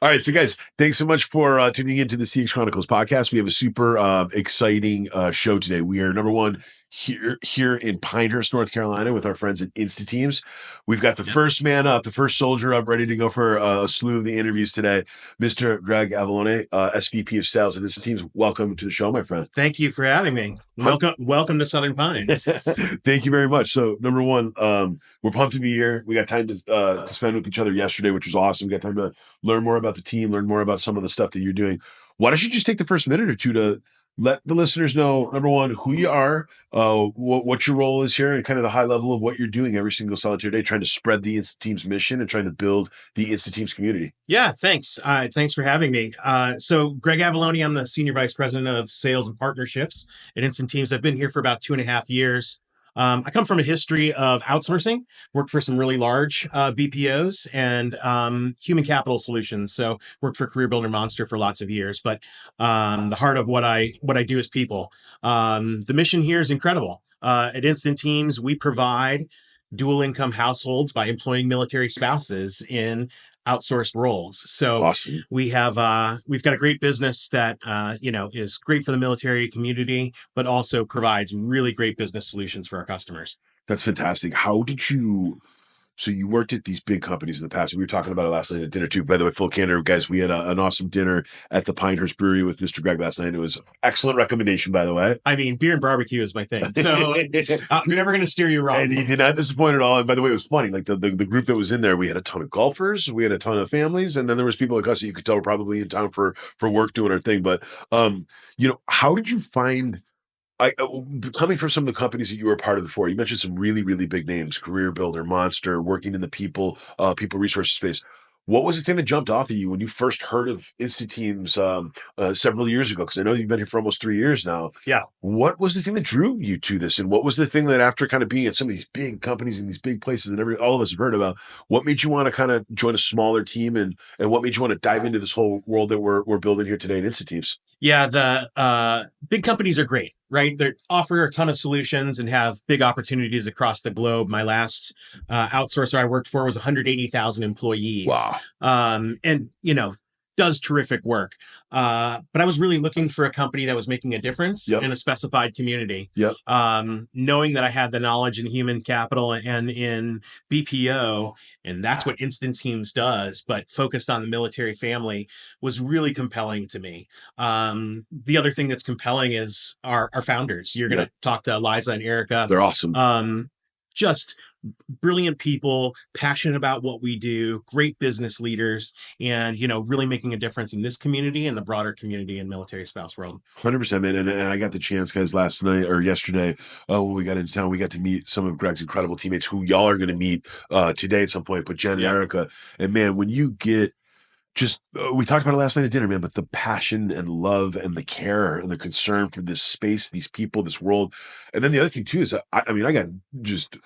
All right, so guys, thanks so much for tuning into the CX Chronicles podcast. We have a super exciting show today. We are number one here in Pinehurst, North Carolina, with our friends at InstaTeams. We've got the first man up, the first soldier up, ready to go for a slew of the interviews today, Mr. Greg Avallone, SVP of Sales at InstaTeams. Welcome to the show, my friend. Thank you for having me. Welcome to Southern Pines. Thank you very much. So, number one, we're pumped to be here. We got time to spend with each other yesterday, which was awesome. We got time to learn more about the team, learn more about some of the stuff that you're doing. Why don't you just take the first minute or two to let the listeners know, number one, who you are, what your role is here, and kind of the high level of what you're doing every single solitary day, trying to spread the InstaTeams mission and trying to build the InstaTeams community. Yeah, thanks. Thanks for having me. So Greg Avallone, I'm the Senior Vice President of Sales and Partnerships at InstaTeams. I've been here for about 2.5 years. I come from a history of outsourcing, worked for some really large BPOs and human capital solutions. So worked for Career Builder Monster for lots of years. But the heart of what I do is people. The mission here is incredible. At InstaTeams, we provide dual income households by employing military spouses in outsourced roles. So Awesome. we've got a great business that is great for the military community, but also provides really great business solutions for our customers. That's fantastic. So you worked at these big companies in the past. We were talking about it last night at dinner too. By the way, full candor, guys, we had an awesome dinner at the Pinehurst Brewery with Mr. Greg last night. It was an excellent recommendation, by the way. I mean, beer and barbecue is my thing. So I'm never going to steer you wrong. And he did not disappoint at all. And by the way, it was funny. Like the group that was in there, we had a ton of golfers, we had a ton of families, and then there was people like us that you could tell were probably in town for work doing our thing. But how did you find coming from some of the companies that you were a part of before? You mentioned some really, really big names: Career Builder, Monster, working in the people resources space. What was the thing that jumped off at you when you first heard of InstaTeams several years ago? Because I know you've been here for almost 3 years now. Yeah. What was the thing that drew you to this? And what was the thing that, after kind of being at some of these big companies in these big places that all of us have heard about, what made you want to kind of join a smaller team, and what made you want to dive into this whole world that we're building here today at InstaTeams? Yeah, the big companies are great, right? They offer a ton of solutions and have big opportunities across the globe. My last outsourcer I worked for was 180,000 employees. Wow. And, does terrific work. But I was really looking for a company that was making a difference in a specified community. Yep. Knowing that I had the knowledge in human capital and in BPO, and that's what InstaTeams does, but focused on the military family, was really compelling to me. The other thing that's compelling is our founders. You're going to talk to Liza and Erica. They're awesome. Just brilliant people, passionate about what we do, great business leaders, and really making a difference in this community and the broader community and military spouse world. 100%, man. And I got the chance, guys, last night or yesterday, when we got into town, we got to meet some of Greg's incredible teammates who y'all are going to meet today at some point, but Jen and Erica. And man, when you get we talked about it last night at dinner, man, but the passion and love and the care and the concern for this space, these people, this world. And then the other thing too is, I got just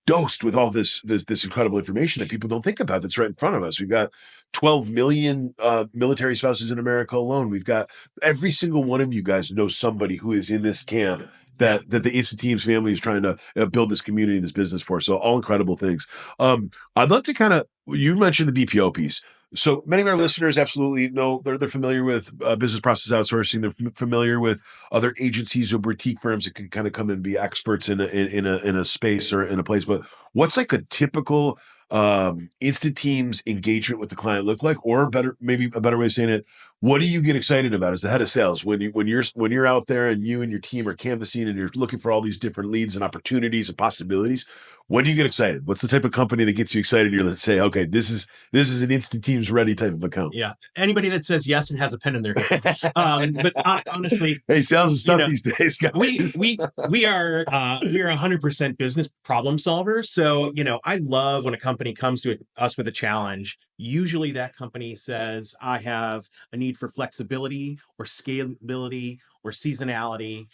dosed with all this incredible information that people don't think about that's right in front of us. We've got 12 million military spouses in America alone. We've got every single one of you guys knows somebody who is in this camp that the InstaTeams family is trying to build this community and this business for. So all incredible things. I'd love to you mentioned the BPO piece. So many of our listeners absolutely know, they're familiar with business process outsourcing. They're familiar with other agencies or boutique firms that can kind of come and be experts in a space or in a place. But what's like a typical InstaTeams engagement with the client look like? Or maybe a better way of saying it, what do you get excited about as the head of sales when you're out there and you and your team are canvassing and you're looking for all these different leads and opportunities and possibilities? When do you get excited? What's the type of company that gets you excited? You're going to say, okay, this is an InstaTeams ready type of account. Yeah. Anybody that says yes and has a pen in their hand. But honestly, hey, sales is tough these days, guys. we are 100% business problem solvers. So, I love when a company comes to us with a challenge. Usually that company says, I have a need for flexibility or scalability or seasonality.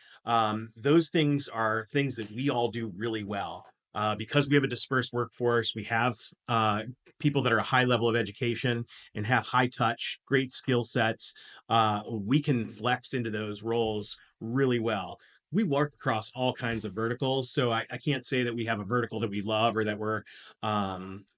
Those things are things that we all do really well. Because we have a dispersed workforce, we have people that are a high level of education and have high touch, great skill sets. We can flex into those roles really well. We work across all kinds of verticals, so I can't say that we have a vertical that we love or that we're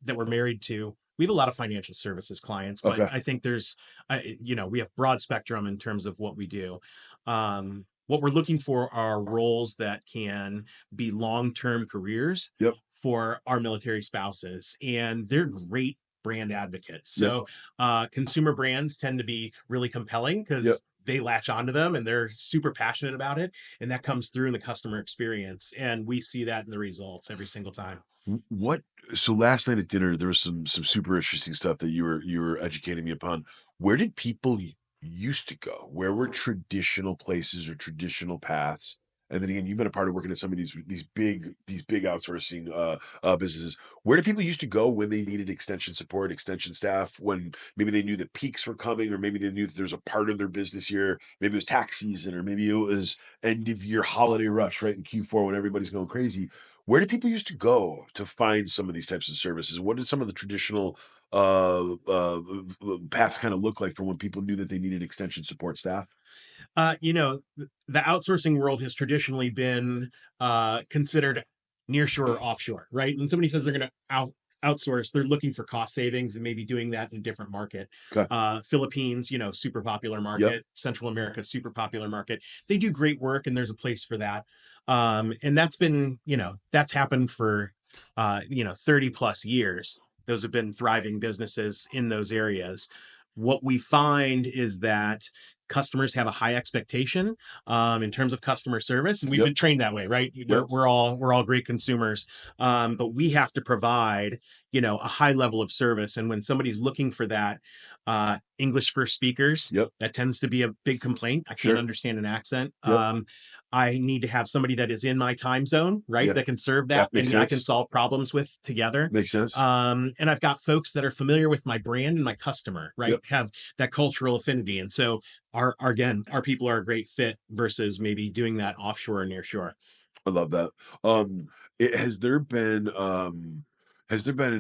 married to. we have a lot of financial services clients, but Okay. I think there's, we have broad spectrum in terms of what we do. What we're looking for are roles that can be long-term careers Yep. for our military spouses, and they're great brand advocates. Yep. So consumer brands tend to be really compelling Yep. because they latch onto them and they're super passionate about it, and that comes through in the customer experience, and we see that in the results every single time. What so last night at dinner there was some super interesting stuff that you were educating me upon. Where did people used to go? Where were traditional places or traditional paths? And then again, you've been a part of working at some of these big outsourcing businesses. Where did people used to go when they needed extension support, extension staff, when maybe they knew that peaks were coming, or maybe they knew that there's a part of their business year, maybe it was tax season, or maybe it was end of year holiday rush, right in Q4 when everybody's going crazy. Where do people used to go to find some of these types of services? What did some of the traditional paths kind of look like for when people knew that they needed extension support staff? The outsourcing world has traditionally been considered nearshore or offshore, right? When somebody says they're going to outsource, they're looking for cost savings and maybe doing that in a different market. Okay. Philippines, super popular Yep. market. Central America, super popular market. They do great work, and there's a place for that. And that's been, that's happened for, 30 plus years. Those have been thriving businesses in those areas. What we find is that customers have a high expectation in terms of customer service, and we've Yep. been trained that way, right? Yep. We're all great consumers, but we have to provide a high level of service. And when somebody's looking for that, English first speakers, Yep. that tends to be a big complaint. I can't Sure. understand an accent. Yep. I need to have somebody that is in my time zone, right? Yeah. That can serve Yeah. that, Makes and I can sense. solve problems with together. Makes sense. And I've got folks that are familiar with my brand and my customer, right? Yep. Have that cultural affinity. And so our people are a great fit versus maybe doing that offshore or near shore. I love that. Um, has there been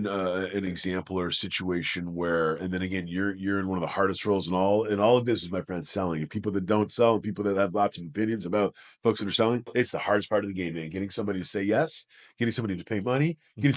an example or a situation where, and then again, you're in one of the hardest roles in all of business, my friend, selling. And people that don't sell, and people that have lots of opinions about folks that are selling, it's the hardest part of the game, man. Getting somebody to say yes, getting somebody to pay money, getting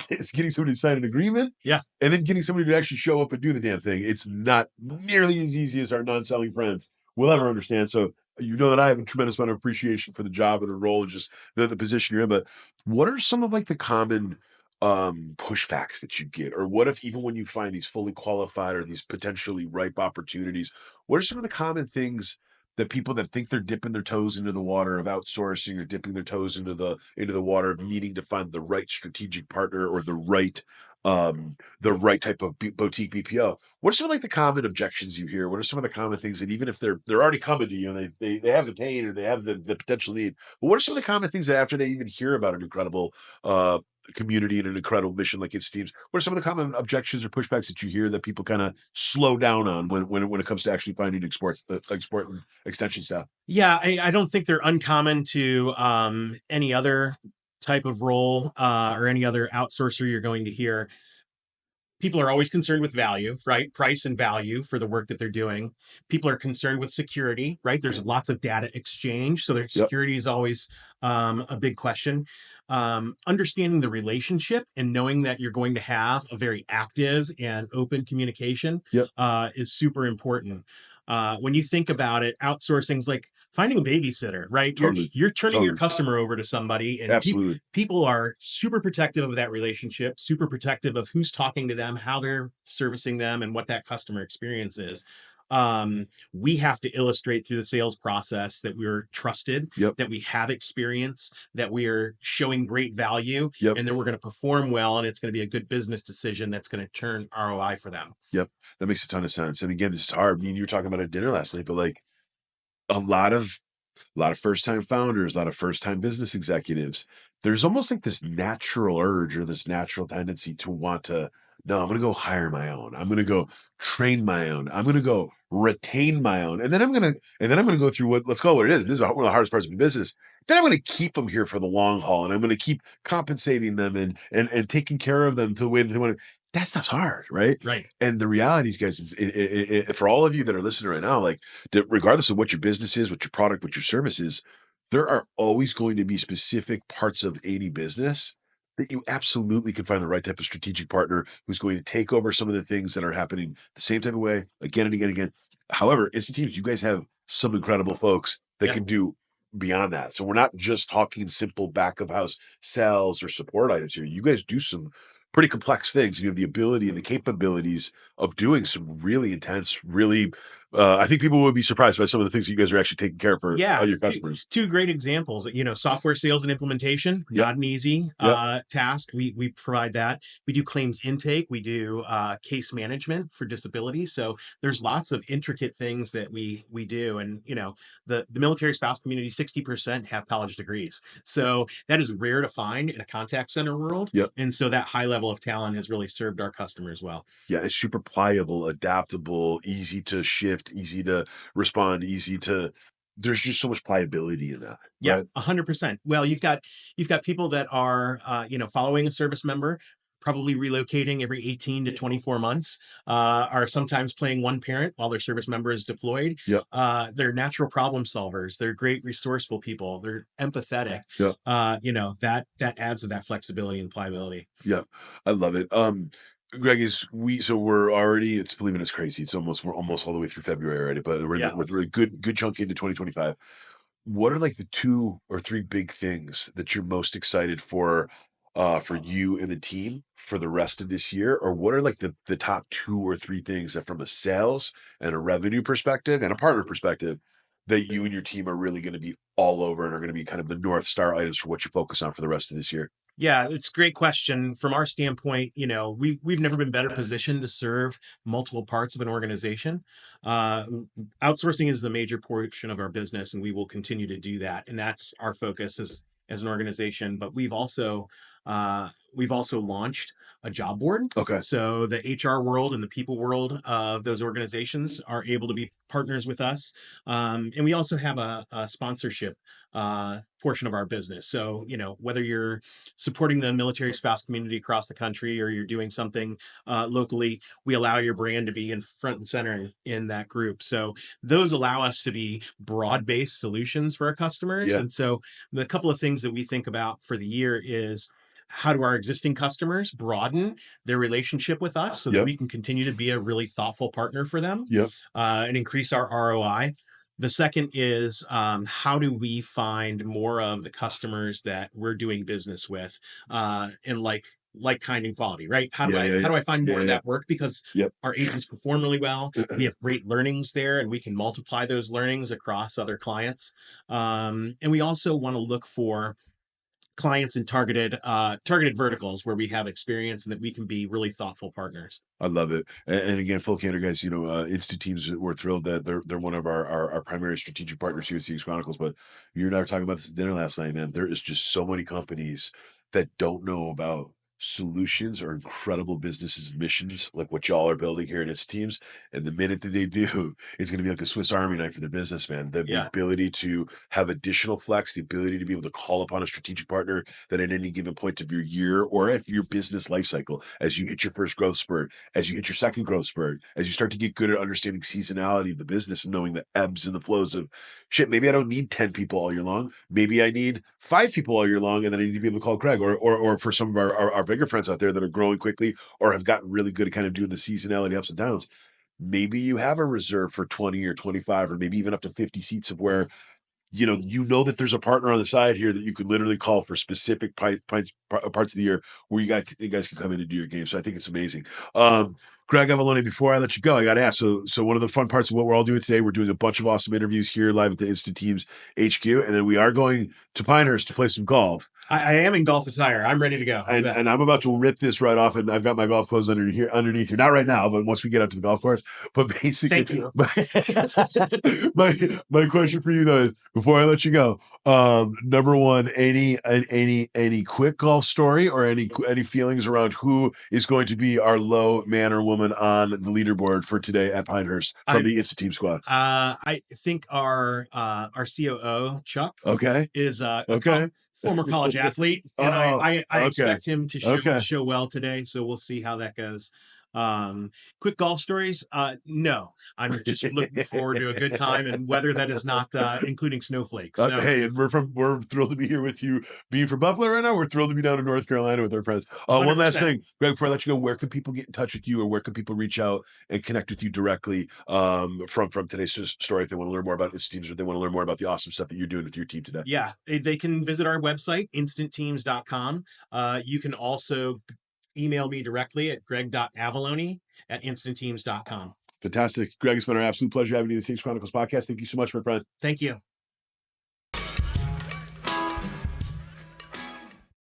somebody to sign an agreement, Yeah. and then getting somebody to actually show up and do the damn thing. It's not nearly as easy as our non-selling friends will ever understand. So you know that I have a tremendous amount of appreciation for the job and the role and just the position you're in. But what are some of like the common pushbacks that you get? Or what if even when you find these fully qualified or these potentially ripe opportunities, what are some of the common things that people that think they're dipping their toes into the water of outsourcing or dipping their toes into the water of needing to find the right strategic partner or the right type of boutique BPO? What are some of like the common objections you hear? What are some of the common things that even if they're already coming to you and they have the pain or they have the potential need, but what are some of the common things that after they even hear about an incredible uh community and an incredible mission like it seems, what are some of the common objections or pushbacks that you hear that people kind of slow down on when it comes to actually finding export and extension staff? Yeah, I don't think they're uncommon to any other type of role or any other outsourcer you're going to hear. People are always concerned with value, right? Price and value for the work that they're doing. People are concerned with security, right? There's lots of data exchange, so their Yep. security is always a big question. Understanding the relationship and knowing that you're going to have a very active and open communication Yep. is super important. When you think about it, outsourcing is like finding a babysitter, right? You're Totally. you're turning your Totally. customer over to somebody, and Absolutely. people are super protective of that relationship, super protective of who's talking to them, how they're servicing them, and what that customer experience is. We have to illustrate through the sales process that we're trusted, Yep. that we have experience, that we are showing great value, Yep. and that we're going to perform well, and it's going to be a good business decision that's going to turn ROI for them. Yep. That makes a ton of sense. And again, this is hard. I mean, you were talking about a dinner last night, but like a lot of first time founders, a lot of first time business executives, there's almost like this natural urge or this natural tendency to want to, no, I'm going to go hire my own. I'm going to go train my own. I'm going to go retain my own. And then I'm going to go through what, let's call it what it is. This is one of the hardest parts of the business. Then I'm going to keep them here for the long haul and I'm going to keep compensating them and taking care of them to the way that they want to. That stuff's hard, right? Right. And the reality is, guys, for all of you that are listening right now, like regardless of what your business is, what your product, what your service is, there are always going to be specific parts of any business that you absolutely can find the right type of strategic partner who's going to take over some of the things that are happening the same type of way again and again and again. However, as teams, you guys have some incredible folks that Yeah. can do beyond that. So we're not just talking simple back of house sales or support items here. You guys do some pretty complex things. You have the ability and the capabilities of doing some really intense, really I think people would be surprised by some of the things you guys are actually taking care of for Yeah, your two customers. two great examples. Software sales and implementation, Yep. not an easy Yep. task. We provide that. We do claims intake. We do case management for disability. So there's lots of intricate things that we do. And the military spouse community, 60% have college degrees. So that is rare to find in a contact center world. Yep. And so that high level of talent has really served our customers well. Yeah, it's super pliable, adaptable, easy to shift, easy to respond, easy to there's just so much pliability in that, Yeah, right? 100%. Well, you've got people that are following a service member, probably relocating every 18 to 24 months, are sometimes playing one parent while their service member is deployed. Yep. They're natural problem solvers. They're great resourceful people. They're empathetic. Yep. That adds to that flexibility and pliability. Yep. I love it. Greg, so we're already it's believing it's crazy. We're almost all the way through February already, but Yeah. we're a good chunk into 2025. What are like the two or three big things that you're most excited for you and the team for the rest of this year? Or what are like the top two or three things that from a sales and a revenue perspective and a partner perspective that you and your team are really going to be all over and are going to be kind of the North Star items for what you focus on for the rest of this year? Yeah, it's a great question. From our standpoint, we've never been better positioned to serve multiple parts of an organization. Uh, Outsourcing is the major portion of our business, and we will continue to do that. And that's our focus as an organization. But we've also launched a job board. Okay. So the HR world and the people world of those organizations are able to be partners with us. And we also have a sponsorship portion of our business. So, whether you're supporting the military spouse community across the country or you're doing something locally, we allow your brand to be in front and center in that group. So those allow us to be broad-based solutions for our customers. Yeah. And so the couple of things that we think about for the year is how do our existing customers broaden their relationship with us so that Yep. we can continue to be a really thoughtful partner for them Yep. and increase our ROI. The second is how do we find more of the customers that we're doing business with and like kind and quality, right? How do Yeah. I Yeah. how Yeah. do I find more Yeah. of Yeah. that work? Because Yep. our agents perform really well. We have great learnings there, and we can multiply those learnings across other clients. And we also want to look for clients in targeted verticals where we have experience and that we can be really thoughtful partners. I love it. And again, full candor, guys, Institute teams, we're thrilled that they're one of our primary strategic partners here at CX Chronicles. But you and I were talking about this at dinner last night, man. There is just so many companies that don't know about solutions or incredible businesses and missions like what y'all are building here at its teams. And the minute that they do, it's going to be like a Swiss Army knife for the business, man. The Yeah. ability to have additional flex, the ability to be able to call upon a strategic partner that at any given point of your year or at your business life cycle, as you hit your first growth spurt, as you hit your second growth spurt, as you start to get good at understanding seasonality of the business and knowing the ebbs and the flows of shit, maybe I don't need 10 people all year long. Maybe I need 5 people all year long, and then I need to be able to call Craig or for some of our bigger friends out there that are growing quickly or have gotten really good at kind of doing the seasonality ups and downs. Maybe you have a reserve for 20 or 25 or maybe even up to 50 seats of where you know that there's a partner on the side here that you could literally call for specific parts of the year where you guys can come in and do your game. So I think it's amazing. Greg Avallone, before I let you go, I got to ask. So one of the fun parts of what we're all doing today, we're doing a bunch of awesome interviews here live at the Instant Teams HQ, and then we are going to Pinehurst to play some golf. I am in golf attire. I'm ready to go. And I'm about to rip this right off, and I've got my golf clothes underneath here. Not right now, but once we get up to the golf course. But basically, Thank you. my question for you though is before I let you go, number one, any quick golf story or any feelings around who is going to be our low man or woman on the leaderboard for today at Pinehurst from the Instant Team squad? I think our COO Chuck Okay. is Okay. former college athlete, and Oh, I okay. expect him to Okay. show well today. So we'll see how that goes. Quick golf stories? No, I'm just looking forward to a good time and weather that is not including snowflakes. So Hey, and we're thrilled to be here with you. Being from Buffalo right now, we're thrilled to be down in North Carolina with our friends. One last 100%. thing, Greg, before I let you go, where can people get in touch with you, or where can people reach out and connect with you directly from today's story if they want to learn more about this teams, or they want to learn more about the awesome stuff that you're doing with your team today? Yeah, they can visit our website, instantteams.com. You can also email me directly at greg.avallone@instantteams.com. Fantastic. Greg, it's been our absolute pleasure having you on the Sales Chronicles podcast. Thank you so much, my friend. Thank you.